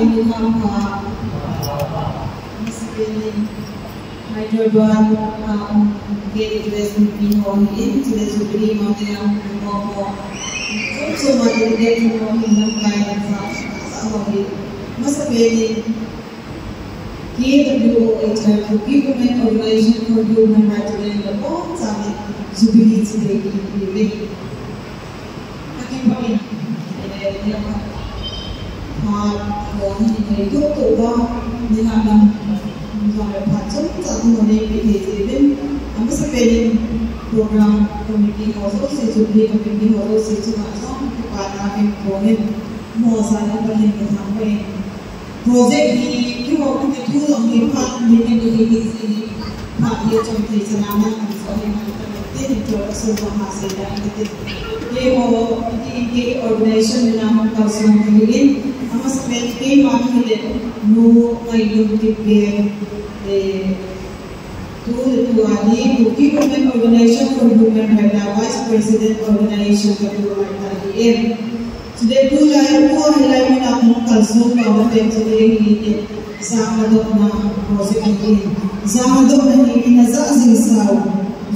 ini nama Masih Hyderabad gate investment in to the Zubiri Mountain Mopo. So much in the Mountain Masapeli KWHR, Government Organization for Human Rights and the All Summit Zubiri today. Pakai itu tuh dengan macam satu model PTCB, kami sepeda program komite khusus sesuai komite khusus sesuatu kepada komponen masa yang sampai projek di kita itu orang yang ini dia contoh selama misalnya itu sesuatu hasil dari ये ऑर्गेनाइजेशन में नाम का सुन लेकिन हम स्पेल के मामले में no idea के तो आदि कुकी government organization for human rights vice president organization का तो है today तो जाए वो हिलाई में नाम का सुन और पे today ये ज़ामदो ना प्रोजेक्ट ये ज़ामदो नहीं नज़ाज़ी साउ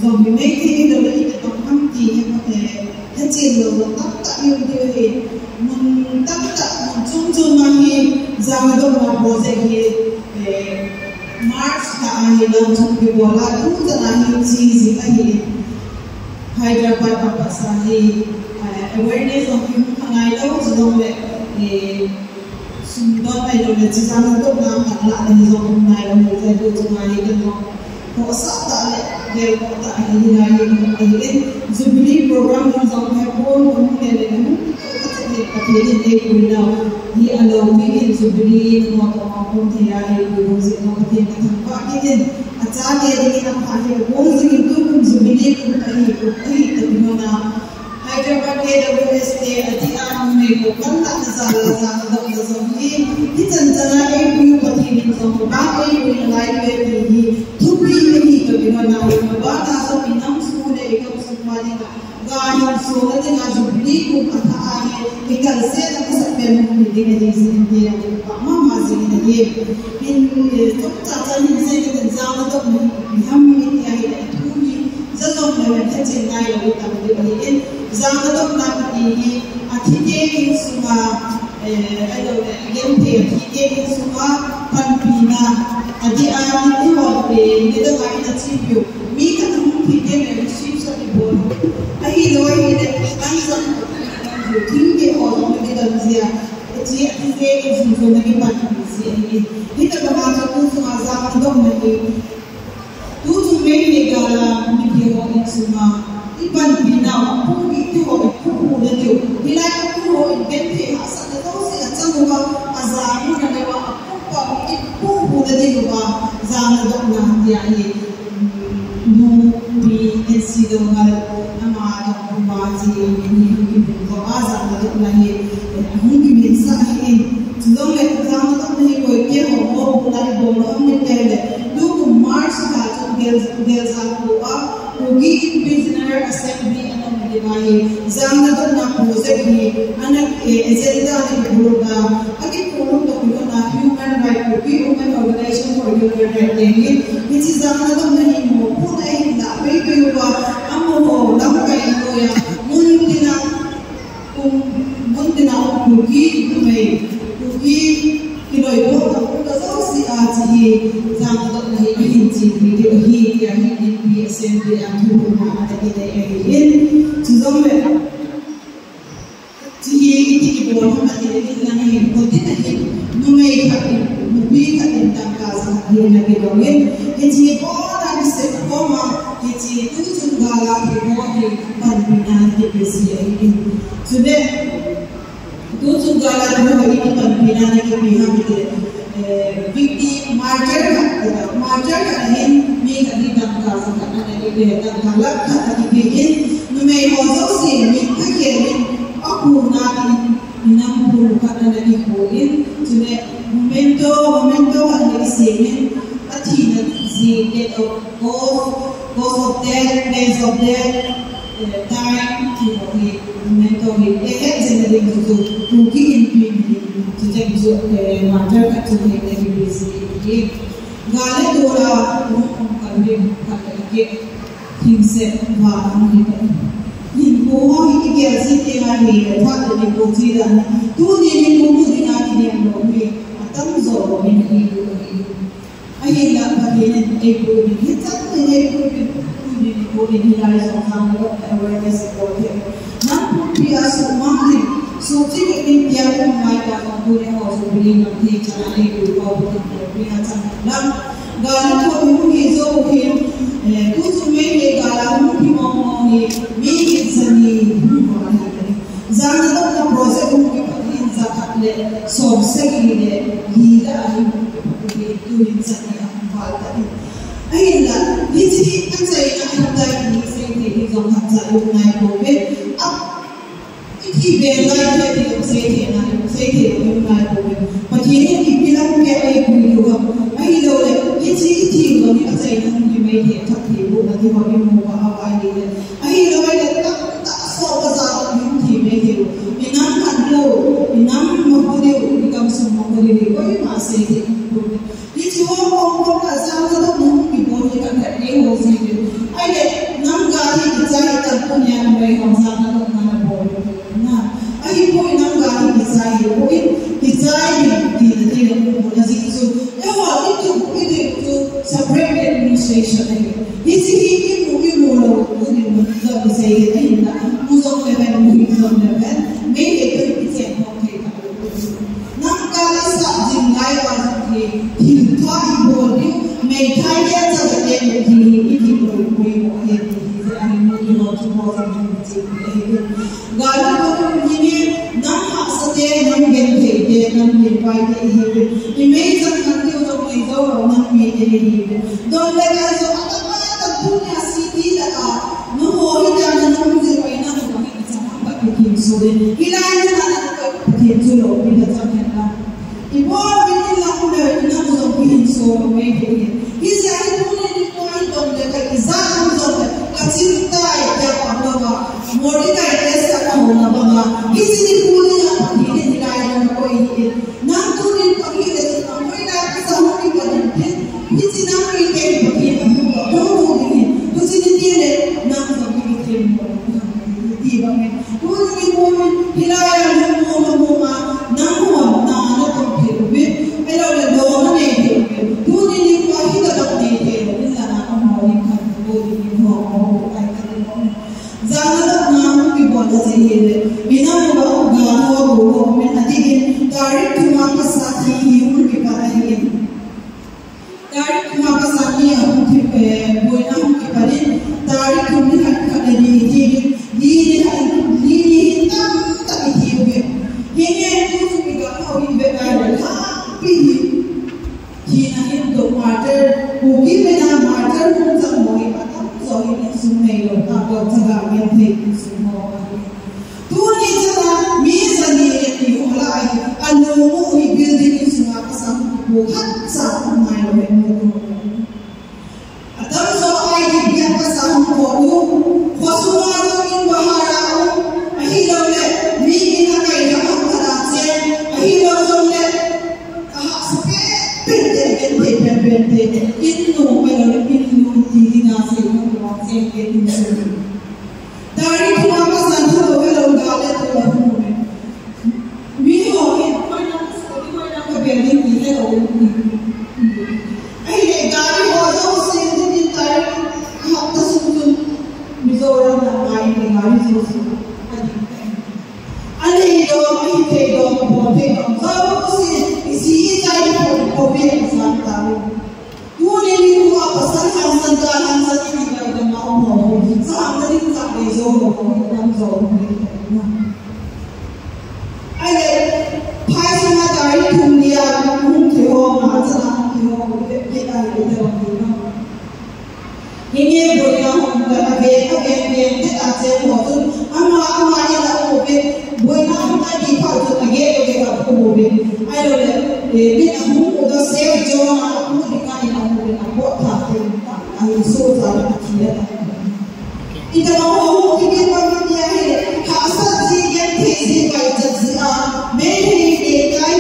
ज़ोंबी में थी तो लेकिन तो हम की है Hecil lo tak yung dia mun tak chung mahi zangado na project ye March ka ahi lang chung ke bola tu janahi cheese ahi Hyderabad pa sahi awareness of human kangai lo jong le sundot ai lo le zangado na matla ni jong nai lo ni tu janahi kan ko sa ta le dia ko ta ahi ahi Zubiri program yang sampai pun kemudian dengan kemudian dia di alam ini Zubiri maupun tiada ibu kemudian tanpa kita acara dia dengan akhir pun itu Zubiri pun tapi mana Hyderabad KWST ati mereka kan tak salah dok Zubiri kita jangan ibu kemudian sampai ibu lain lagi tubi ini tapi mana bahasa sepinang sudah ikut Gaya soalnya dengan Zubiri pun kata ayat ikan saya tak sampai mungkin di sini dia mama masih dia ini tu caca ni saya kita zaman tu kami ini ayat itu ni zaman lewat kecil gaya kita beri zaman tu nak ini akhirnya ini semua ada gente akhirnya semua panpina adik ayat itu apa kita lagi nak cium mika mungkin dia mesti satu bola Ahi loh ini langsung tinggi orang kita berzia, dia itu semua lagi banyak berzia ini. Kita bermaksud tu semua zaman dong lagi. Tu semua negara mikir orang semua. Iban bina pun itu orang pun itu. Bila pun orang bente asal tu sih macam apa azamu dan apa itu pun itu apa zaman dong lah dia ini. Nu di insidong Bazi ini mungkin bahasa atau lagi mungkin bisa ini sebelum exam tu ni kau kira mau mulai bola mungkin tu March kat girls aku pergi prisoner assembly anak menjadi zaman tu nak project ni anak agenda ni berubah lagi pun tu kita human rights human organization for human rights ni zaman tu ni mau pun nak berubah amo lampai ya mungkin kuki kilo itu aku tak si aji zaman tu lagi hinci video hit yang di assembly aku pernah ada kita ini sebelum jadi boleh mati lagi nanti kodi nanti numai kaki tentang kasus dia lagi doain jadi orang di sekolah jadi itu juga lagi boleh panpina di Asia ini sudah itu juga lagi panpina di pihak itu victim martyr kan ini kali dalam kasus kan ada dia dalam kata dibikin numai hozok sih ini aku nak minum kata dari koin sudah momento ada di sini atina si date of cause of death, place of death, time, momento generally to keep in Today is a matter that to make the busy. Gale Dora, he said, in Goa, he gets it in my head, what the Nicotina, 2 million moving out in the way, a thumbs over in the I hate that, but in April, it's up in April, in eyes of awareness about him. Not be as a mountain. So typically, the other might have been also believe on the channel to go to the God told me is okay. To make a God, make it Zana process in Zakat, so secondly, leader doing something about that. I love this. I'm saying I'm saying things on that he be like that say but he don't get a good I know that it's easy when you say you made it up people that you want to move how I did it. I know that so was out of you made it. And I'm low, and I'm become some more what you must say it. It's your home as I don't know people you can get a whole season. I get Namgari decided that Punya way on Sana I point out God decided the thing of so it to separate the administration. It's he will say who's on the bed, who's on the bed, made a good example. Now God is something like he thought he would do, made tidings of the day he would bring God He made some confused of my door, not made any. Don't let us know the city that are no more than the music by another so he lied to the Takana. He bought within the numbers of being so made it. He said, I only point on the examples of the Katinta, Yapapa, Mordecai, Tessa, he's in the cooling up, he didn't die on the way. Not to the Pakistan, I'm going to some people. It's enough to get him, don't hold him, who's in the not to be him. Who is woman, he lied on the woman, no, not a bit. I don't know, who did you find the native? In the morning, Zana now people that say, we know about God or woman, I think direct to Mapasaki, he will be parahin. Direct to Mapasaki, Buena Kiparin, direct to Mika, leading them that he will. He knew to be got how he began happy. He had the martyr who given a martyr who some boy, but so he needs to make a couple of time and take some more. Two needs means a need of life, and no more building is not some who had some mind when a thousand I give a sound for you, for so in Bahara, he don't let me in a kind of that he don't let in no way or in no thing as a Dari Mama Santo Velo Gala to a woman. We know it, why not building the hell? I Dari was also in the entire half the Susan Mizoram and I think and he don't take on the so is he died for obeying Santa? Who did you have a son and Santa and the mountain? Some things are his own. I let Python died to me to home and he gave home the again, I said, I'm not when I'm people to again of moving. I don't know, the same John, the kind of what I saw that here. In the home, he gave up the head, how such he get tasted by the maybe a guy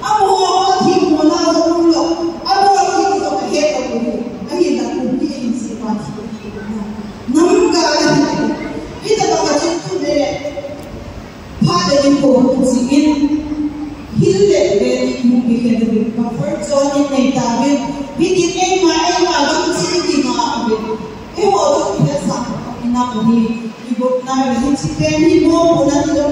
amo thi mo na zo lo amo thi zo he ko ai la ku ki in si pa nam ga ita ba ka chin tu de pa de ko si in hille de mu ki he de ba for zo ni nei ta be bi ki ei ma ga si ki ma be e ho zo ki sa na ko ni ibot na ni si pe ni mo na ti do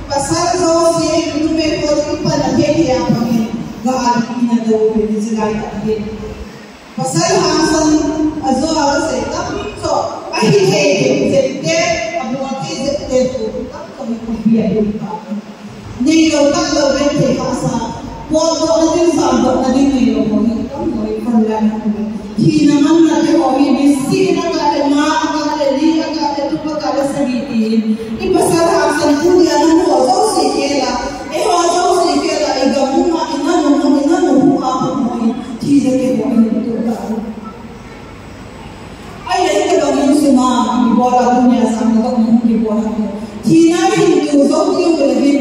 pasar zo si tu me ko ki pa na he ya pa ni ga ali na do be ni zai ta he pasal hansan azo awase tam so ai he de abu ati de ko tam ko ko biya de ta nei lo ta lo be te asa po do na din sa do na din nei lo ko ni tam ko ko la na hi na man na de ho ni si na ka de ma ka de li ka de tu ka de sa gi ti I pasal hansan ku ya na ho zo si ke la e ho zo si ke la e ga mu ma ina no hu a mo hi de ke ho ni ai le ke bang suma ni bola dunia sama ko ni bola China ni tu zo ki ko le bin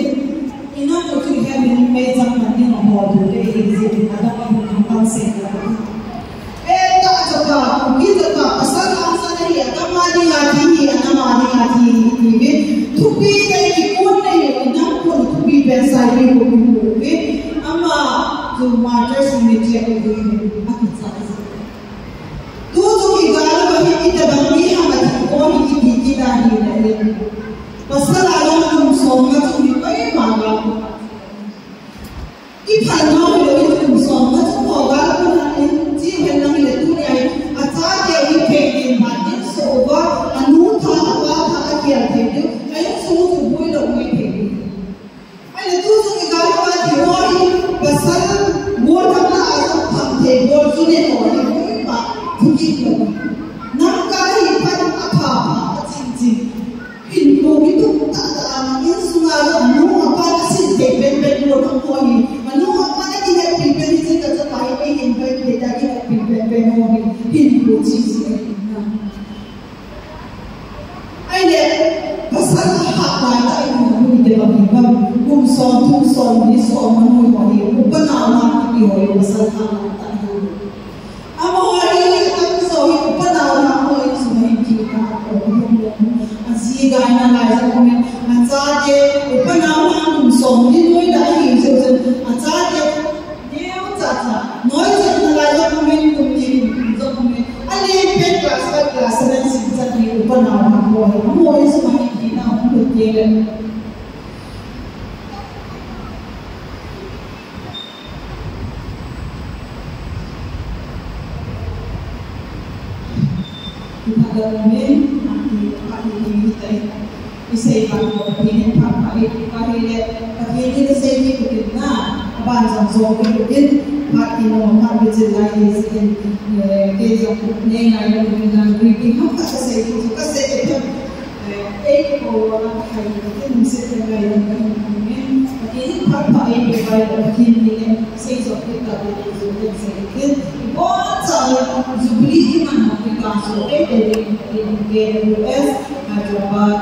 ina ko tu he min me jam na ni mo do de exit na da ko ni kam se la e ta ka ki ta pasal ansa nahi ka ma ni la thi ana ma ni la thi ni be tu pi de ki ko nei na ko tu pi be sai ni ko be ama tu martyrs ni je ko ni akitsa tu ki galu ba hi ita bang ni ha ma ko ni ki ki da hi le pasal alam tum som ma tu ni pai ma ga I phan ma lo I tum som ma tu ko ga ko na ni ji hen na le tu ni ai a cha de I pe ni ma ni so ba anu tha ba tha ka ki a the ni ai so tu boi lo mai the ai le tu ki galu ba di ho I pasal bo tha na a sa pham the bo su ne ko ni ba Puji ko nam ka hi pan apa chin chin in ko itu ta ta in sunga no apa sin te ben ben lo ko ko ni no apa na ki pe pe ni se ta ta hi pe in pe pe ta ki pe ben ben ho ni in ko chi se na ai le pasal ha ba ta in ko ni te ba ni ba kum son tu son ni so ma no ko ni ko pa na ma ki ho yo pasal ha ta amo hari so panau na ko sumai ki ka ko asi ga na la sa ko me acha je panau na kum som ni noi da hi so acha je neu cha cha noi je na la sa ko me kum ni so ko me ali pe class na si sa ni panau na ko amo sumai ki na ko te Gawin ang pag-iinitay isa-ibang ko paginin pahilit sa inyo kutin na abansang zokin kutin patino mabitsilay isin kaya kupne na yung ng greeting hangka sa inyo kasi ito ko walang kayo kutin musita ngayon kami paginin papain ibay na paginin sa iso kita paginin sa ikin बहुत सारे जुबली की मनमानी कांसों के US हैदराबाद